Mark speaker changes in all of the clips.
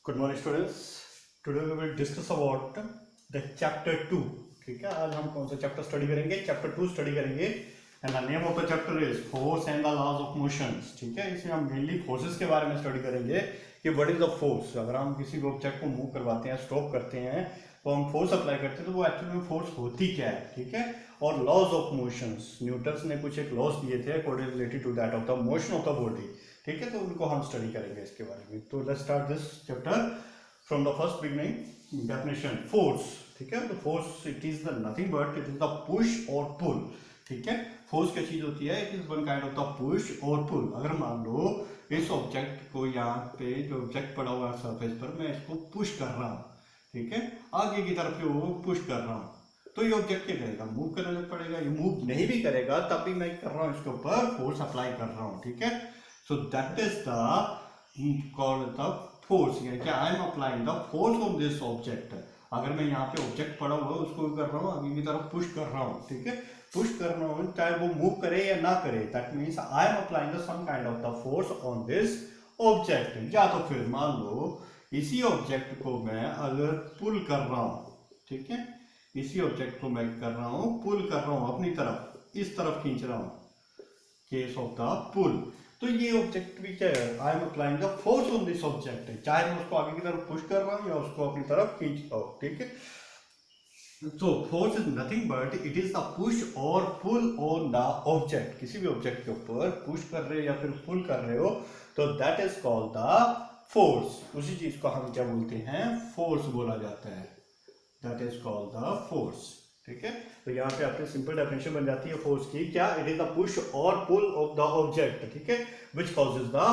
Speaker 1: Good morning students. Today we will discuss about the chapter 2। ठीक है, आज हम कौन सा चैप्टर स्टडी करेंगे? चैप्टर 2 स्टडी करेंगे and the name of the chapter is force and the laws of motions. ठीक है, इसमें हम मेनली फोर्सेस के बारे में स्टडी करेंगे कि व्हाट इज द फोर्स। अगर हम किसी भी ऑब्जेक्ट को मूव करवाते हैं, स्टॉप करते हैं, तो हम फोर्स अप्लाई करते हैं, तो वो एक्चुअली में फोर्स होती क्या है। ठीक है, और लॉज ऑफ मोशंस, न्यूटन ने कुछ एक लॉज दिए थे according related to that of the motion of the body. ठीक है, तो उनको हम स्टडी करेंगे इसके बारे में। तो let's start this chapter from the first beginning. Definition force. ठीक है, तो force it is the nothing but it is the push और पुल। ठीक है, फोर्स क्या चीज होती है? It is one kind of the push और पुल। अगर मान लो इस ऑब्जेक्ट को, यहाँ पे जो ऑब्जेक्ट पड़ा हुआ है सरफेस पर, मैं इसको पुश कर रहा हूँ, ठीक है, आगे की तरफ वो पुश कर रहा हूँ, तो ये ऑब्जेक्ट क्या करेगा? मूव करना पड़ेगा। ये मूव नहीं भी करेगा तब भी मैं कर रहा हूँ, इसके ऊपर फोर्स अप्लाई कर रहा हूँ। ठीक है, so that is the called the force, यानी कि आई am applying the force on this object. अगर मैं यहाँ पे ऑब्जेक्ट पड़ा हुआ है उसको कर रहा हूँ, आगे की तरफ पुश कर रहा हूँ, ठीक है, पुश कर रहा हूँ, चाहे वो मूव करे या ना करे, that means I am applying the some kind of the force on this object. या तो फिर मान लो इसी ऑब्जेक्ट को मैं अगर पुल कर रहा हूँ, ठीक है, इसी ऑब्जेक्ट को मैं कर रहा हूँ, पुल कर रहा हूँ अपनी तरफ, इस तरफ खींच रहा हूँ, केस ऑफ द पुल, तो ये ऑब्जेक्ट भी क्या है? आई am applying the force on this object, चाहे मैं उसको आगे की तरफ पुश कर रहा हूँ या उसको अपनी तरफ खींच रहा हूँ। ठीक है, तो force is nothing but it is the push और पुल ऑन द ऑब्जेक्ट। किसी भी ऑब्जेक्ट के ऊपर पुश कर रहे हो या फिर पुल कर रहे हो, तो that is called the force. उसी चीज को हम क्या बोलते हैं? फोर्स बोला जाता है। That is called the force. ठीक है, तो यहाँ पे आपने सिंपल डेफिनेशन बन जाती है फोर्स की। क्या? इट इज द पुश और पुल ऑफ द ऑब्जेक्ट, ठीक है, विच कॉजेज द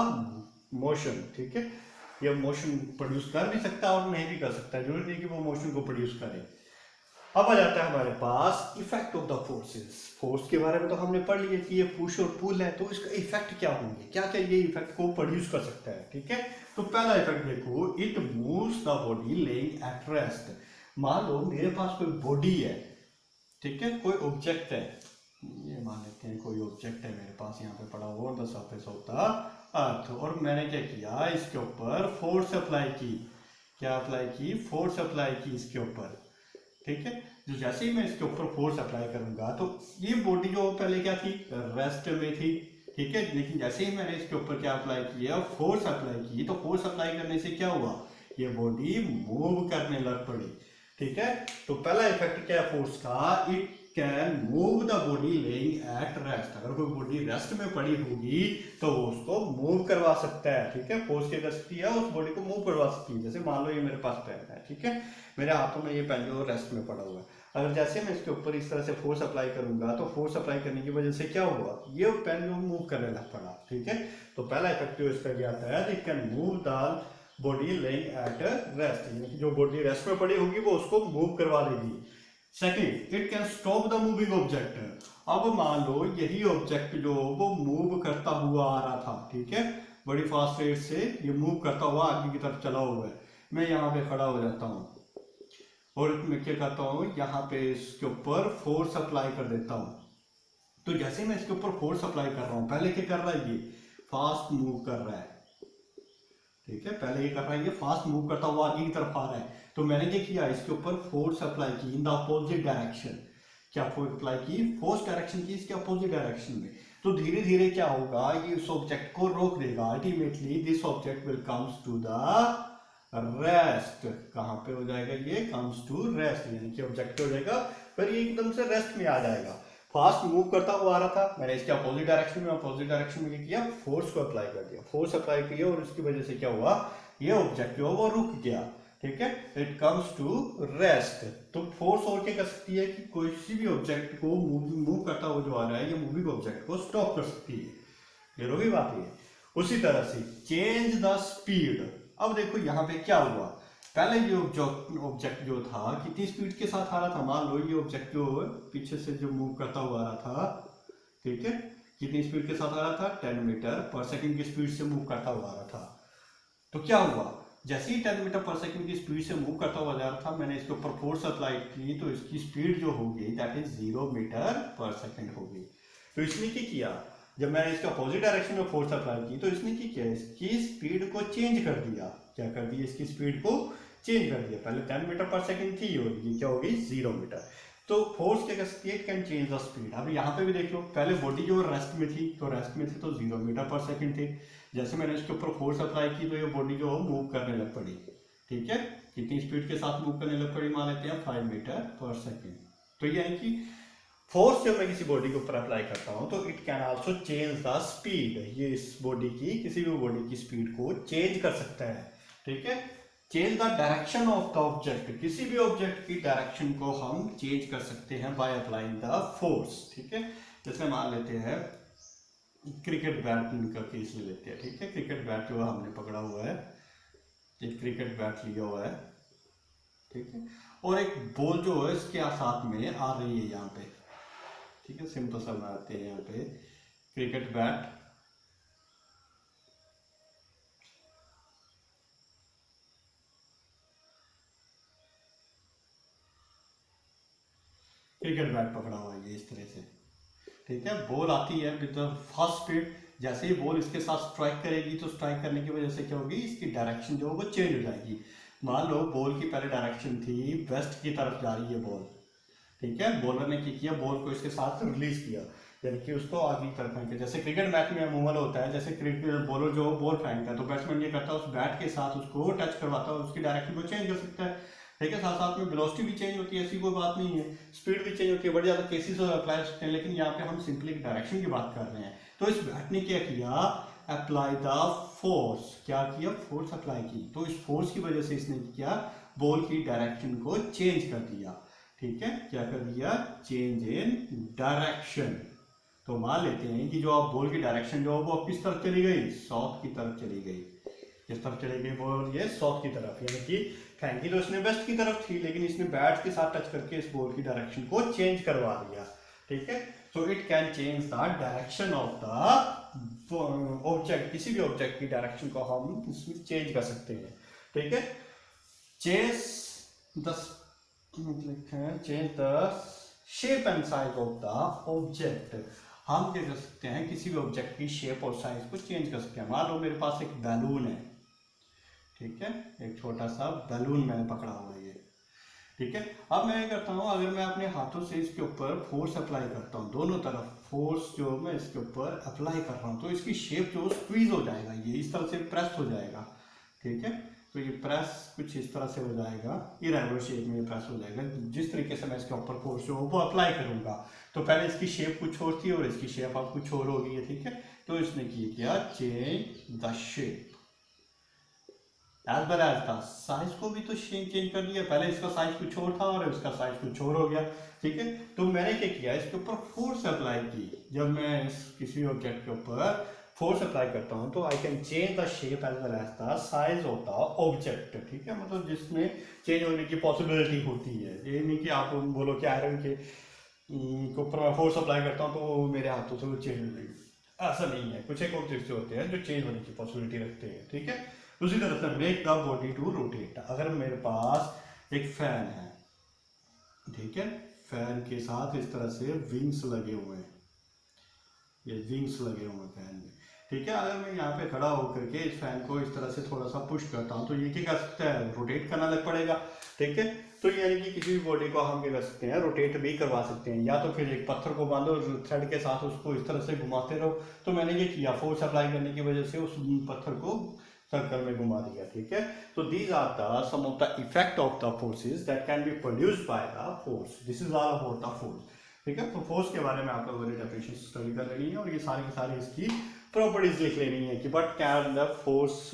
Speaker 1: मोशन। ठीक है, ये मोशन प्रोड्यूस कर भी सकता है और नहीं भी कर सकता है, जरूरी नहीं कि वो मोशन को प्रोड्यूस करे। अब आ जाता है हमारे पास effect of the forces. Force के बारे में तो हमने पढ़ लिया कि ये पुश और पुल है, तो इसका इफेक्ट क्या होंगे, क्या क्या ये इफेक्ट को प्रोड्यूस कर सकता है। ठीक है, तो पहला इफेक्ट देखो, it moves the body laying at rest. मान लो मेरे पास कोई बॉडी है, ठीक है, कोई ऑब्जेक्ट है, ये मान लेते हैं कोई ऑब्जेक्ट है मेरे पास यहाँ पे पड़ा हुआ the surface of the earth, और मैंने क्या किया? इसके ऊपर फोर्स अप्लाई की। क्या अप्लाई की? फोर्स अप्लाई की इसके ऊपर। ठीक है, जो जैसे ही मैं इसके ऊपर फोर्स अप्लाई करूंगा, तो ये बॉडी जो पहले क्या थी? रेस्ट में थी। ठीक है, लेकिन जैसे ही मैंने इसके ऊपर क्या अप्लाई किया? फोर्स अप्लाई की, तो फोर्स अप्लाई करने से क्या हुआ? ये बॉडी मूव करने लग पड़ी। ठीक है, तो पहला इफेक्ट क्या है फोर्स का? It can move the body laying at rest. अगर कोई बॉडी रेस्ट में पड़ी होगी तो वो उसको मूव करवा सकता है। ठीक है, फोर्स की कैपेसिटी है उस बॉडी को मूव करवा सकती है। जैसे मान लो ये मेरे पास पेन है, ठीक है, मेरे हाथों में ये पेन जो रेस्ट में पड़ा हुआ है, अगर जैसे मैं इसके ऊपर इस तरह से फोर्स अप्लाई करूंगा, तो फोर्स अप्लाई करने की वजह से क्या हुआ? ये पेन जो मूव करने लग पड़ा। ठीक है, तो पहला इफेक्ट जो इसका क्या आता है? It can move the body laying at rest, यानी कि जो बॉडी रेस्ट में पड़ी होगी वो उसको मूव करवा लेगी। Second, it can stop the moving object. अब मान लो यही ऑब्जेक्ट जो वो मूव करता हुआ आ रहा था, ठीक है, बड़ी फास्ट रेट से ये मूव करता हुआ आगे की तरफ चला हुआ है, मैं यहाँ पे खड़ा हो जाता हूँ और मैं क्या करता हूँ? यहाँ पे इसके ऊपर फोर्स अप्लाई कर देता हूँ। तो जैसे मैं इसके ऊपर फोर्स अप्लाई कर रहा हूँ, पहले क्या कर रहा है? ये फास्ट मूव कर रहा है। ठीक है, पहले ये कर रहा है, ये फास्ट मूव करता हुआ आगे की तरफ आ रहा है, तो मैंने क्या किया? इसके ऊपर फोर्स अप्लाई की इन द अपोजिट डायरेक्शन। क्या फोर्स अप्लाई की? फोर्स डायरेक्शन की इसके अपोजिट डायरेक्शन में। तो धीरे धीरे क्या होगा? ये इस ऑब्जेक्ट को रोक देगा। Ultimately this object will comes to the rest. कहां पे हो जाएगा? ये कम्स टू रेस्ट, यानी कि ऑब्जेक्ट हो जाएगा फिर ये एकदम से रेस्ट में आ जाएगा। फास्ट मूव करता हुआ आ रहा था, मैंने इसके अपोजिट डायरेक्शन में क्या किया? फोर्स को अप्लाई कर दिया, फोर्स अप्लाई किया, और इसकी वजह से क्या हुआ? ये ऑब्जेक्ट जो वो रुक गया। ठीक है, इट कम्स टू रेस्ट। तो फोर्स और क्या कर सकती है कि कोई भी ऑब्जेक्ट को मूव करता हुआ जो आ रहा है, ये मूविंग ऑब्जेक्ट को स्टॉप कर सकती है। ये भी बात है। उसी तरह से चेंज द स्पीड। अब देखो यहाँ पे क्या हुआ? पहले ये ऑब्जेक्ट जो था कितनी स्पीड के साथ आ रहा था? मान लो ये ऑब्जेक्ट जो पीछे से जो मूव करता हुआ आ रहा था, ठीक है, कितनी स्पीड के साथ आ रहा था? 10 मीटर पर सेकंड की स्पीड से मूव करता हुआ आ रहा था। तो क्या हुआ? जैसे ही 10 मीटर पर सेकंड की स्पीड से मूव करता हुआ जा रहा था, मैंने इसके ऊपर फोर्स अप्लाई की, तो इसकी स्पीड जो होगी दैट इज 0 मीटर पर सेकंड होगी। तो इसने क्या किया? जब मैंने इसका अपोजिट डायरेक्शन में फोर्स अप्लाई की, तो इसने क्या किया? इसकी स्पीड को चेंज कर दिया। क्या कर दिया, इसकी स्पीड को चेंज कर दिया। पहले 10 मीटर पर सेकंड थी और ये क्या होगी 0 मीटर। तो फोर्स क्या कर सकती है, it can change the speed. अब यहाँ पे भी देख लो, पहले बॉडी जो रेस्ट में थी तो रेस्ट में थी तो 0 मीटर पर सेकंड थे। जैसे मैंने इसके ऊपर फोर्स अप्लाई की तो ये बॉडी जो है मूव करने लग पड़ी। ठीक है, कितनी स्पीड के साथ मूव करने लग पड़ी, मान लेते हैं 5 मीटर पर सेकंड। तो ये है कि फोर्स जब मैं किसी बॉडी के ऊपर अप्लाई करता हूँ तो it can also change the speed. ये इस बॉडी की, किसी भी बॉडी की स्पीड को चेंज कर सकता है। ठीक है, change the direction of the object, किसी भी ऑब्जेक्ट की डायरेक्शन को हम चेंज कर सकते हैं बाय अप्लाइंग द फोर्स। ठीक है, जैसे मान लेते हैं क्रिकेट बैट का केस ले लेते हैं। ठीक है, क्रिकेट बैट जो हमने पकड़ा हुआ है, एक क्रिकेट बैट लिया हुआ है। ठीक है, और एक बॉल जो है इसके साथ में आ रही है यहाँ पे। ठीक है, सिंपल सा बनाते हैं यहाँ पे क्रिकेट बैट, क्रिकेट बैट पकड़ा हुआ है ये इस तरह से। ठीक है, बॉल आती है विद फास्ट स्पीड, जैसे ही बॉल इसके साथ स्ट्राइक करेगी तो स्ट्राइक करने की वजह से क्या होगी, इसकी डायरेक्शन जो है वो चेंज हो जाएगी। मान लो बॉल की पहले डायरेक्शन थी वेस्ट की तरफ जा रही है बॉल। ठीक है, बॉलर ने क्या किया, बॉल को इसके साथ रिलीज किया, यानी कि उसको आगे की तरफ फेंका। जैसे क्रिकेट मैच में अमूमन होता है, जैसे क्रिकेट बॉलर जो बॉल फेंकता है तो बैट्समैन ये करता है उस बैट के साथ उसको टच करवाता है, उसकी डायरेक्शन को चेंज कर सकता है। ठीक है, साथ साथ में वेलोसिटी भी चेंज होती है, ऐसी कोई बात नहीं है, स्पीड भी चेंज होती है, बड़ी ज़्यादा केसेस अप्लाई सकते हैं। लेकिन यहाँ पे हम सिंपली डायरेक्शन की बात कर रहे हैं। तो इस बैट ने क्या किया, अप्लाई द फोर्स, क्या किया, फोर्स अप्लाई की। तो इस फोर्स की वजह से इसने किया, बॉल की डायरेक्शन को चेंज कर दिया। ठीक है, क्या कर दिया, चेंज इन डायरेक्शन। तो मान लेते हैं कि जो आप बॉल की डायरेक्शन जो वो किस तरफ चली गई, साउथ की तरफ चली गई। किस तरफ चली गई बॉल, ये साउथ की तरफ, यानी कि फेंकी तो इसने वेस्ट की तरफ थी, लेकिन इसने बैट के साथ टच करके इस बॉल की डायरेक्शन को चेंज करवा दिया। ठीक है, so it can change the direction of the object, किसी भी ऑब्जेक्ट की डायरेक्शन को हम इसमें चेंज कर सकते हैं। ठीक है, change the shape and size of the object, हम क्या कर सकते हैं, किसी भी ऑब्जेक्ट की शेप और साइज को चेंज कर सकते हैं। मान लो मेरे पास एक बैलून है। ठीक है, एक छोटा सा बैलून मैंने पकड़ा हुआ है ये। ठीक है, अब मैं क्या करता हूँ, अगर मैं अपने हाथों से इसके ऊपर फोर्स अप्लाई करता हूँ, दोनों तरफ फोर्स जो मैं इसके ऊपर अप्लाई कर रहा हूँ, तो इसकी शेप जो स्क्वीज हो जाएगा, ये इस तरह से प्रेस हो जाएगा। ठीक है, तो ये प्रेस कुछ इस तरह से हो जाएगा, इरेगुलर शेप में प्रेस हो जाएगा। जिस तरीके से मैं इसके ऊपर फोर्स जो वो अप्लाई करूंगा, तो पहले इसकी शेप कुछ और थी और इसकी शेप अब कुछ और होगी है। ठीक है, तो इसने किया change the shape as well as the size को भी तो चेंज कर दिया। पहले इसका साइज कुछ और था और इसका साइज कुछ और हो गया। ठीक है, तो मैंने क्या किया, इसके ऊपर फोर्स अप्लाई की। जब मैं इस किसी ऑब्जेक्ट के ऊपर फोर्स अप्लाई करता हूं तो I can change the shape as well as the size of the object. ठीक है, मतलब जिसमें चेंज होने की पॉसिबिलिटी होती है। ये नहीं कि आप बोलो कि आयरन के ऊपर मैं फोर्स अप्लाई करता हूँ तो मेरे हाथों से वो चेंज हो जाएगी, ऐसा नहीं है। कुछ एक ऑब्जेक्ट्स होते हैं जो चेंज होने की पॉसिबिलिटी रखते हैं। ठीक है, उसी तरह से make the body to rotate. अगर मेरे पास एक फैन है, ठीक है, फैन के साथ इस तरह से विंग्स लगे हुए हैं, ये विंग्स लगे हुए हैं फैन में। ठीक है, अगर मैं यहाँ पे खड़ा होकर के इस फैन को इस तरह से थोड़ा सा पुश करता हूँ तो ये क्या कर सकता है, रोटेट करना लग पड़ेगा। ठीक है, तो यानी कि किसी भी बॉडी को हम क्या कर सकते हैं, रोटेट भी करवा सकते हैं। या तो फिर एक पत्थर को बांधो थ्रेड के साथ, उसको इस तरह से घुमाते रहो। तो मैंने ये किया, फोर्स अप्लाई करने की वजह से उस पत्थर को सर्कल में घुमा दिया। ठीक है, तो these are the some of the effect of the forces that can be produced by the force. This is all about the force. ठीक है, तो फोर्स के बारे में आप लोगों ने डेफिनेशन स्टडी कर लेनी है और ये सारी की सारी इसकी प्रॉपर्टीज लिख लेनी है कि what can the force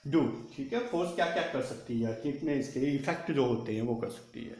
Speaker 1: do. ठीक है, फोर्स क्या क्या कर सकती है, कितने इसके इफेक्ट जो होते हैं वो कर सकती है।